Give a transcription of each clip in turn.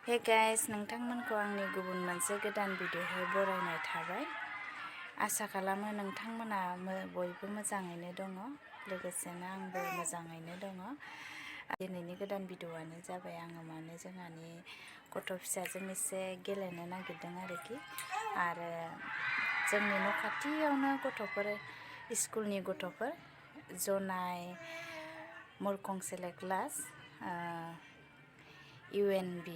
Hey guys नोंथांमोनखौ आंनि गुबुन मोनसे गोदान भिडिअ'आव बरायनाय थाबाय। आसा खालामो नोंथांमोना बयबो मोजाङैनो दङ, लोगोसेनो आंबो मोजाङैनो दङ। दिनैनि गोदान भिडिअ'आनो जाबाय आङो माने जोंहानि गथ' फिसाजों एसे गेलेनो नागिरदों आरो जोंनि न' खाथियावनो गथ'फोर स्कुलनि गथ'फोर जनाय मुरखंसेले क्लास UNB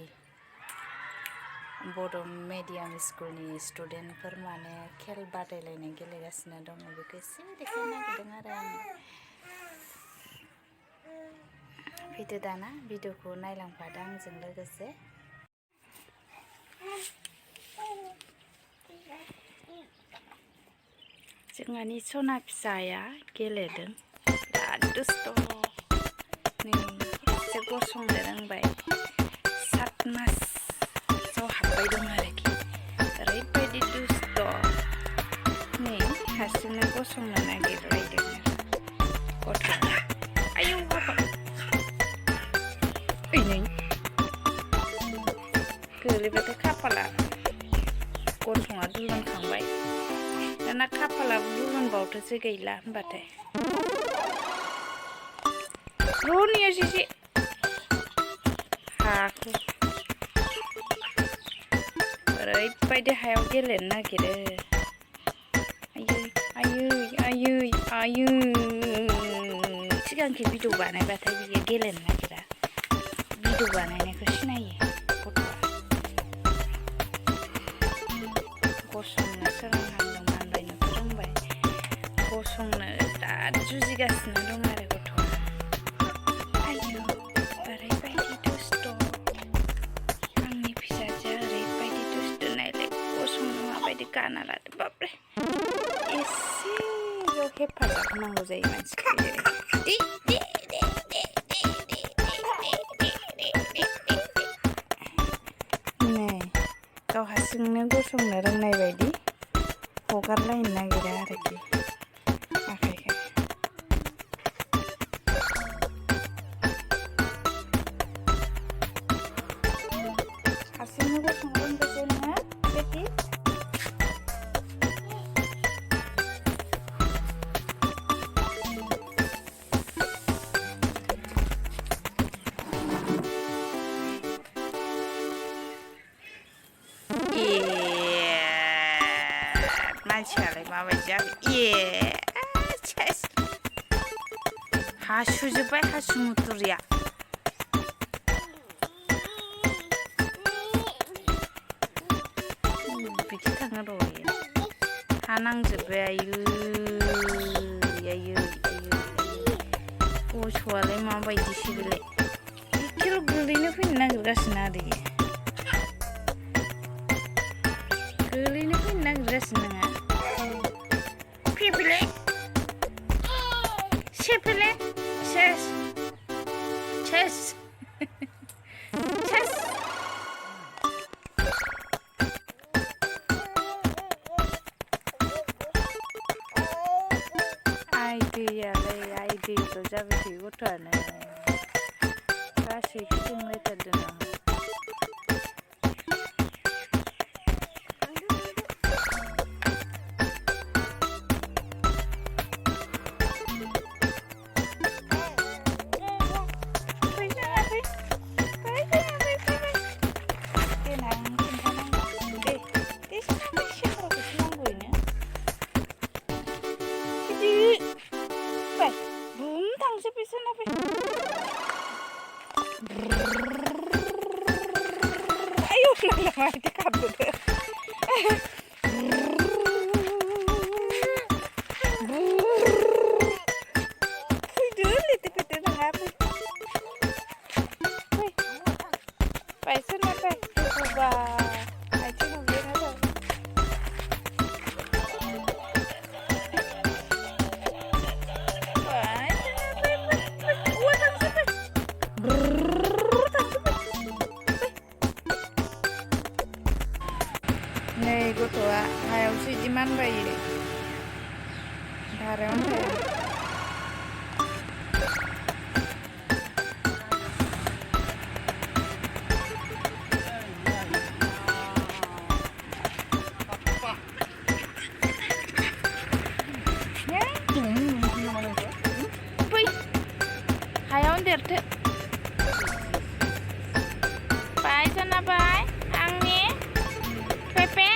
बड' मिडियाम स्कुलनि स्टुडेन्टफोर माने खेल बादायलायनाय गेलेगासिनो दङ। बेखौ एसे देखायनो नागिरदों आरो आङो। फैदो दाना भिडिअ'खौ नायलांफादो आंजों लोगोसे। जोंहानि सना फिसाया गेलेदों, बिराद दुस्थ'। नै एसे गसंनो रोंबाय, 7 मासाव हाबबाय दं आरोखि। ओरैबायदि दुस्थ', नै हारसिंनो गसंनो नागिरलायदों गथ'आ। आयौ बाबा, नै गोलैबाथाय खाफाला गन्थङा दुलुनखांबाय, दाना खाफालाबो दुलुनबावथोसो गैला होनबाथाय। र'निया एसे हाखु ओरैबायदि हायाव गेलेनो नागिरो। आयै सिगांखि भिडिअ बानायबाथाय बियो गेलेनो नागिरा। भिडिअ बानायनायखौ सिनायो गथ'आ। गसंनो सोलोंहांदों, मानबायनोबो रोंबाय, गसंनो बिराद जुजिगासिनो दं आरो गथ'आ। आयौ ओरैबायदि दुस्थ', आंनि फिसाजोआ ओरैबायदि दुस्थ'। नायलाय गसंनो माबायदि गाना लादो। बाब्रे, एसेल' हेफाजाब होनांगौ जायो मानसिखौ। नै गाव हारसिंनो गसंनो रोंनाय बायदि हगारलायनो नागिरा आरोखि आखाइखौ। हारसिंनो गसंनो रोंगोसो नोङो बेटि? मानसियालाय माबायदि जाखो? हासुजोब्बाय हासुमुथुरिया। बिदि थाङो र' इयो, हा नांजोब्बाय। गस'आलाय माबायदिसो बेलाय, एखेल' गोलैनो फैनो नागिरगासिनो आरो इयो। गोलैनो फैनो नागिरगासिनो नोङो। फैफैलाय, सेफैलाय, सेस आइ दैल' जाबाय थायो गथ'आनो, गासैखौ जोंलायथारदों आं। Ayo nalang di kabut. Nei got'आ हायावसो इदि मानबायो, धारायावनो थाया। जाबाय खोनाबाय आंनि पेपे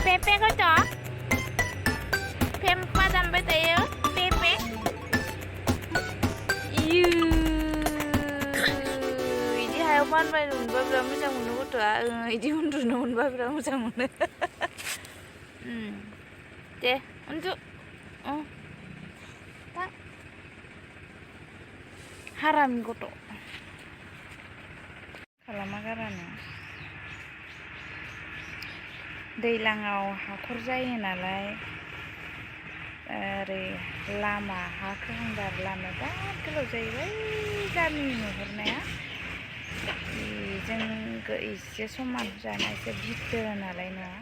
पेपेखौथ' पेम्पा दामबाय थायो पेपे इयु इदि हायाव मानबायनो मोनबा बिराद मोजां मोनो गथ'आ इदि उन्दुनो मोनबा बिराद मोजां मोनो दे उन्दु थां हारामि गथ' खालामा गारानो दैज्लाङाव हाखर जायो नालाय ओरै लामा हा खोहांगार लामाया बिराद गोलाव जायो बै गामि नुहुरनाया बेजों एसे समान जाना एसे भिथोर नालाय न'आ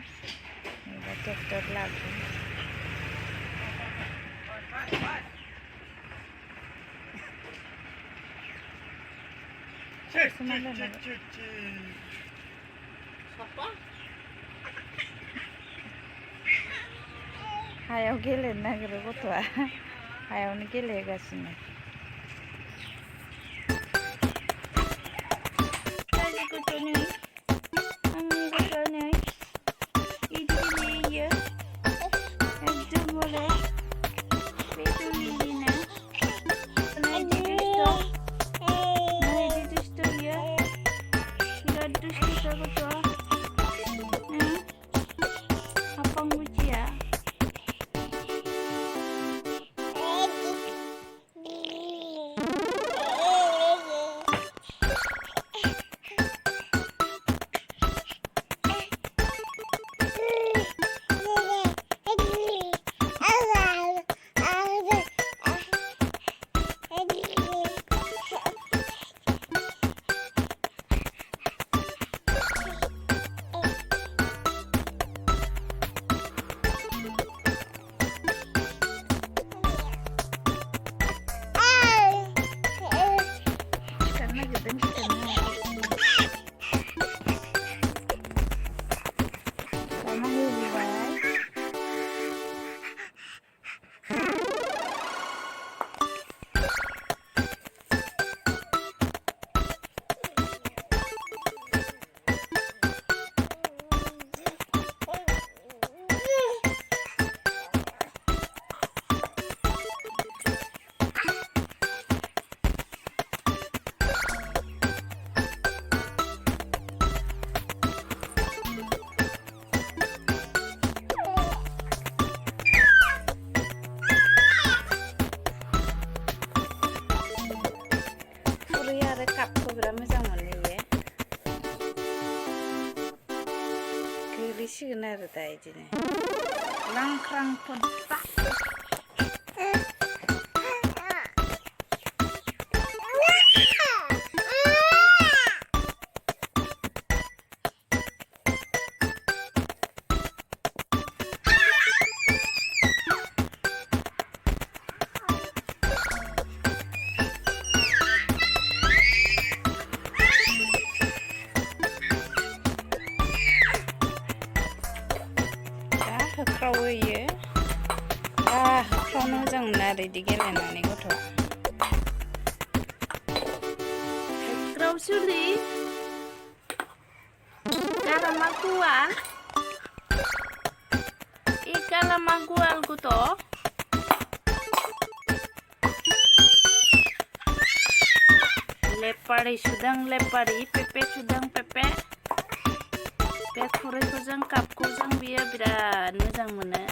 दा ट्रेक्टर लाबो हायाव गेलेनो नागिरो गथ'आ हायावनो गेलेगासिनो बिराद मोजां मोनो इयो गोलैसिगोन आरो दा इदिनो लांख्रां फदबा होख्रावो इयो होख्रावनो मोजां मोनो आरो इदि गेलेनानै गथ'आ होख्रावसुलि गारामा गुवाल गारामा गुवाल गथ' लेपारि सुदां लेपारि पेपे सुदां पेपे बे खुरैखौजों कापखौजों बियो बिराद मोजां मोनो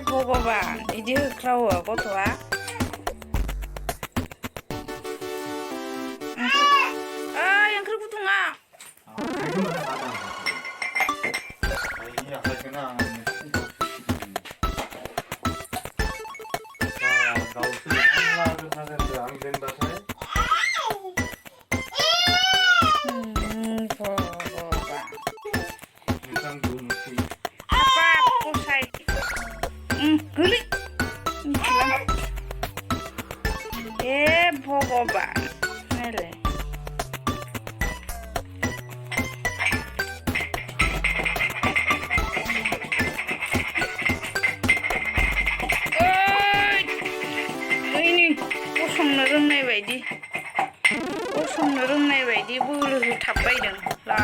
भगबान इदि होख्रावो गथ'आ ओंख्रि गुदुङा भगबान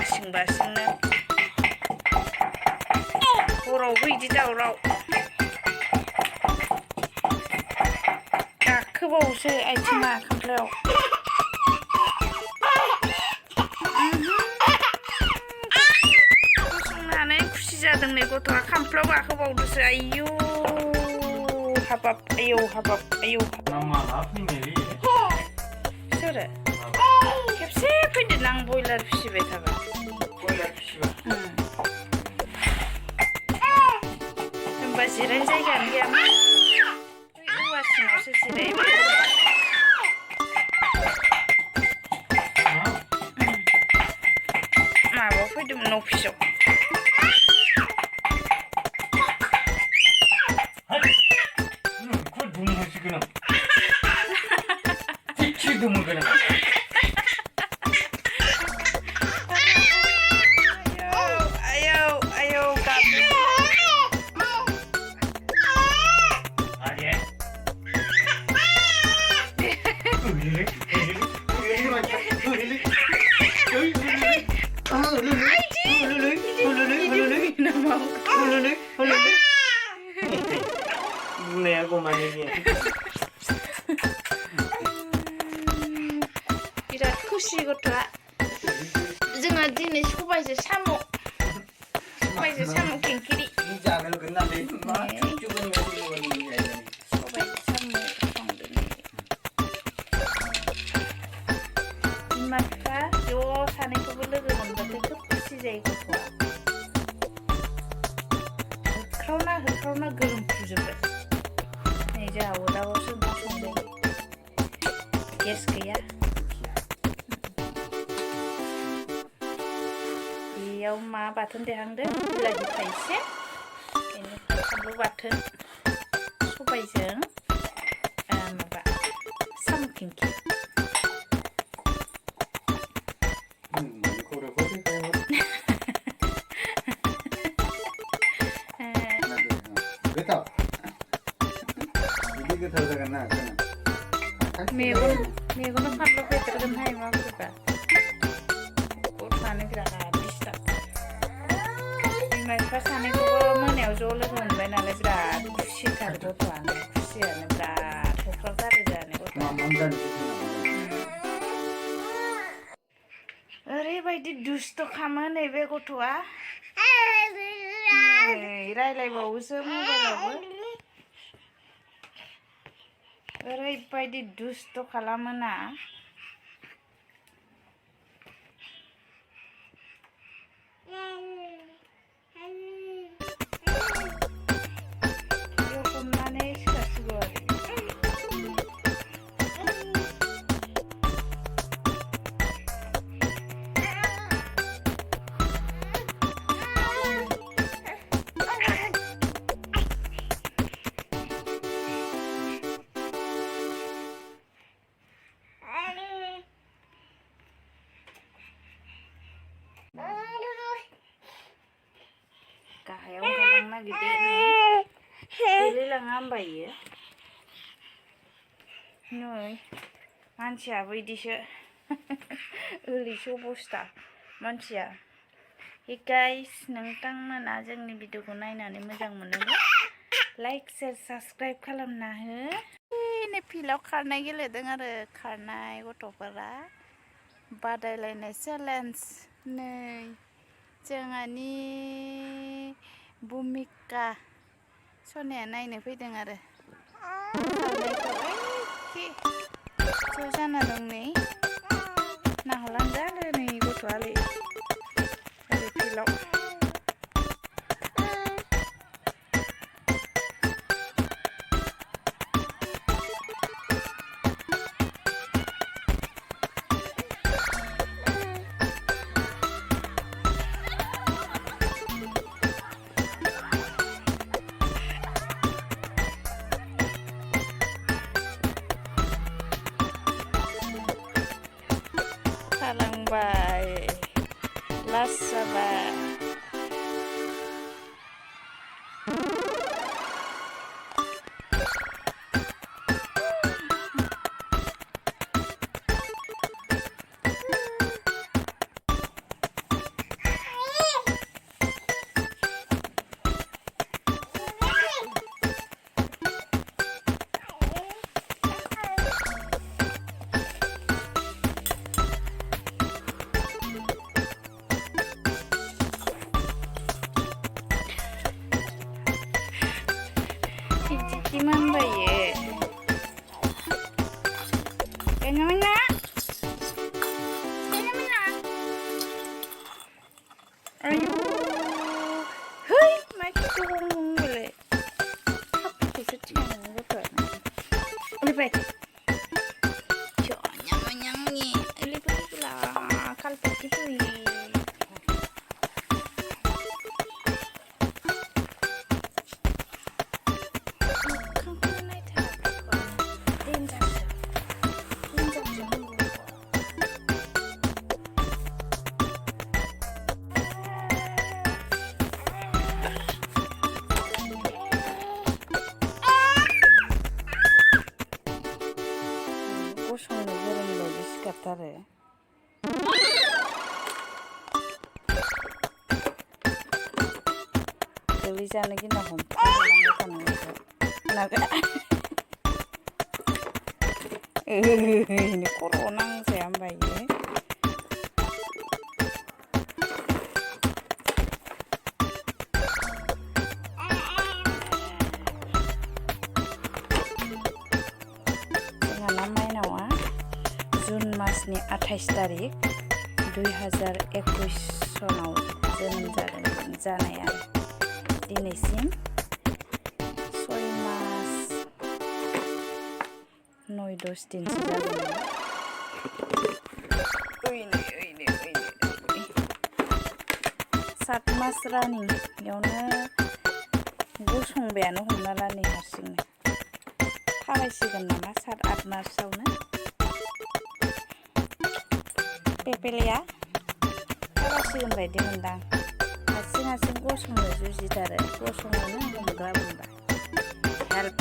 बासिं बासिंनो हरावबो इदि दावराव गाखोबावोसो आथिङा खामफ्लायाव गसंनानै खुसि जादों नै गथ'आ खामफ्लायाव गाखोबावदोसो आयौ हाबाब आयौ हाबाब आयौ सोरो खेबसे फैदो आं बयलार फिसिबाय थाबा होमबा जिरायनो जायगायानो गैयामोन औवा सिङावसो जिरायबाय माबायाव फैदोंमोन अफिसाव बिराद खुसि गथ'आ जोंहा दिनै सबायजों साम' केंकिरि सबायजों साम' संदों बिमा बिफा ज' सानैखौबो लोगो मोनबाथाय खोब खुसि जायो गथ'आ होख्रावना गोलोमफ्रुजोब्बाय नै जोंहा अरदाबावसो ओंखाम संदों गेस गैया बेयाव मा बाथोन देहांदों बिलाहि थाइसे बेनिफ्राय फानलु बाथोन सबायजों माबा साम' केंकिरि मेगनाव फानलु बेदरगोनहाय मा बोरैबा गथ'आनो बिराद डिस्टार्ब बिमा बिफा सानैखौबो मोनायाव ज' लोगो मोनबाय नालाय बिराद खुसिथार गथ'आनो खुसियानो बिराद होख्रावथारो जानो गथ'आ ओरैबायदि दुस्त' खालामो नैबे गथ'आ रायलायबावोसो मबाइलावबो ओरैबायदि दुस्त' खालामोना हमनानै सिखारसिगौ आरो गाहायाव ओंखारलांनो नागिरदों गोलैलाङा होमबा इयो नै मानसियाबो इदिसो ओरैसो अबस्था मानसिया हे गाइस नोंथांमोना जोंनि भिडिअखौ नायनानै मोजां मोनोब्ला लाइक शेयार साबस्क्राइब खालामना हो नै फिल्डआव खारनाय गेलेदों आरो खारनाय गथ'फोरा बादायलायनाय चेलेन्ज नै जोंहानि भुमिका सनाया नायनो फैदों आरो ज' जाना दं नै नाहरलांदो आरो नै गथ'आलै ओरै फिल्डआव थालांबाय लास्ट जाबाय 아유, 헤이, 마이크 홍홍래. 커피에서 튀어나오는 것도 아니야. 우리 배. 냥냥이, 일리블리블라, 칼파티브이. 고소한 거는 어디서 갖다래? 들리자는 게 나 홈파는 거죠. 나가. ini 코로나 saya ambai ye. Dengan namanya nawa Jun masni 28 tarik 2021 sonaव जोनोम जानाय आरो दिनैसिम 6 मास 9-10 दिनसो जादों 7 मास रानिं यावनो गसंबायानो हमना ला नै हारसिंनो थाबायसिगोन नामा 7-8 मासआवनो पेपेलेया थाबायसिगोन बायदि मोनदां हारसिं गसंनो जुजिथारो गसंनोनो हमग्रा मोनबा हेल्प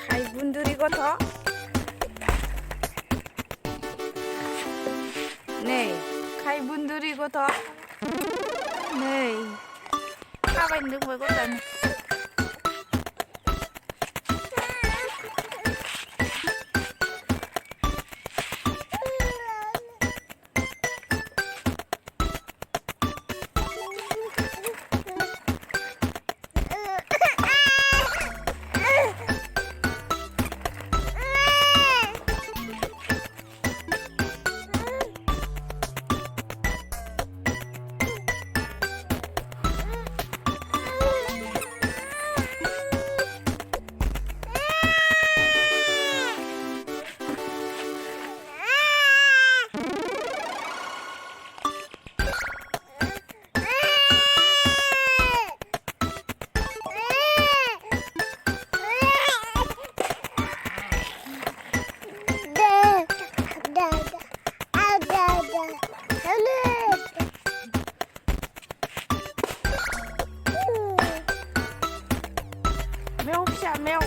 खायबुन्दुरि गथ' नै खायबुन्दुरि गथ' नै थाबायनो रोंबाय गथ'आनो 매우 피야 매우